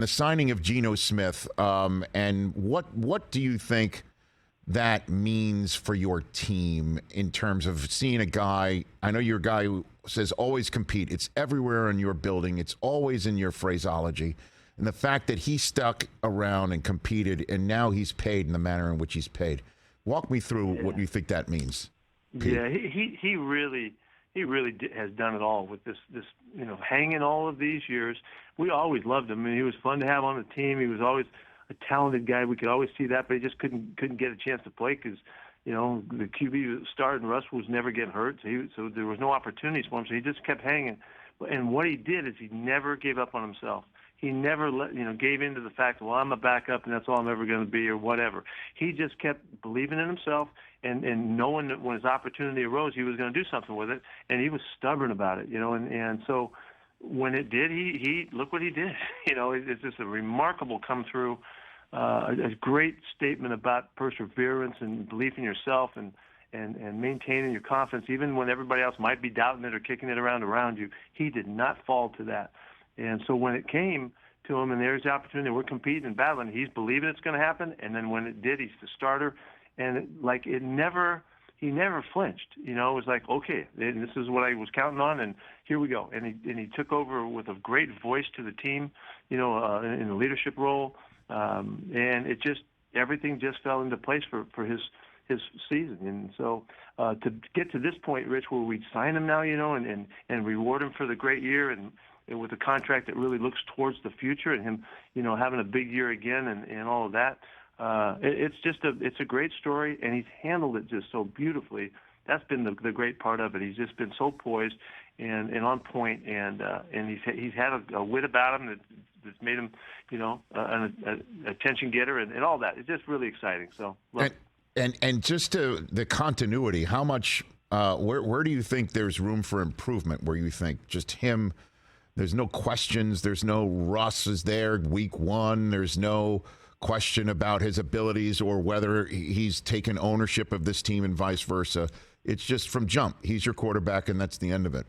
The signing of Geno Smith, and what do you think that means for your team in terms of seeing a guy? I know you're a guy who says always compete. It's everywhere in your building. It's always in your phraseology. And the fact that he stuck around and competed, and now he's paid in the manner in which he's paid. Walk me through what you think that means, Pete. Yeah, he really has done it all with this hanging all of these years. We always loved him. I mean, he was fun to have on the team. He was always a talented guy. We could always see that, but he just couldn't get a chance to play because the QB started and Russ was never getting hurt. So there was no opportunities for him. So he just kept hanging. And what he did is he never gave up on himself. He never gave in to the fact, well, I'm a backup and that's all I'm ever going to be or whatever. He just kept believing in himself and knowing that when his opportunity arose, he was going to do something with it. And he was stubborn about it, and so when it did, he look what he did. It's just a remarkable come through, a great statement about perseverance and belief in yourself and maintaining your confidence, even when everybody else might be doubting it or kicking it around you. He did not fall to that. And so when it came to him and there's the opportunity, we're competing and battling, he's believing it's going to happen. And then when it did, he's the starter. And he never flinched. It was like, okay, this is what I was counting on, and here we go. And he took over with a great voice to the team, in a leadership role. And everything just fell into place for his season. And so to get to this point, Rich, where we sign him now, and reward him for the great year and with a contract that really looks towards the future and him, having a big year again and all of that. It's a great story, and he's handled it just so beautifully. That's been the great part of it. He's just been so poised and on point, and he's had a wit about him that's made him, an attention getter and all that. It's just really exciting. So. And just to the continuity, how much, where do you think there's room for improvement? Where you think just him, there's no questions, there's no Russ is there week one, there's no question about his abilities or whether he's taken ownership of this team and vice versa. It's just from jump. He's your quarterback, and that's the end of it.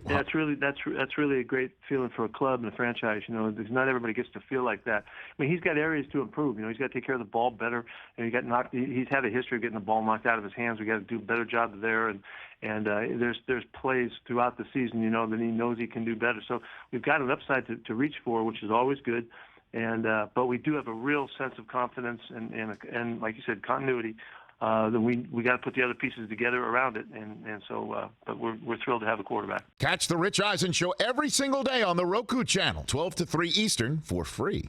That's really a great feeling for a club and a franchise. Because not everybody gets to feel like that. I mean, he's got areas to improve. He's got to take care of the ball better. And he's had a history of getting the ball knocked out of his hands. We got to do a better job there. And there's plays throughout the season, that he knows he can do better. So we've got an upside to reach for, which is always good. But we do have a real sense of confidence and like you said, continuity. Then we got to put the other pieces together around it, and so. But we're thrilled to have a quarterback. Catch the Rich Eisen Show every single day on the Roku channel, 12 to 3 Eastern, for free.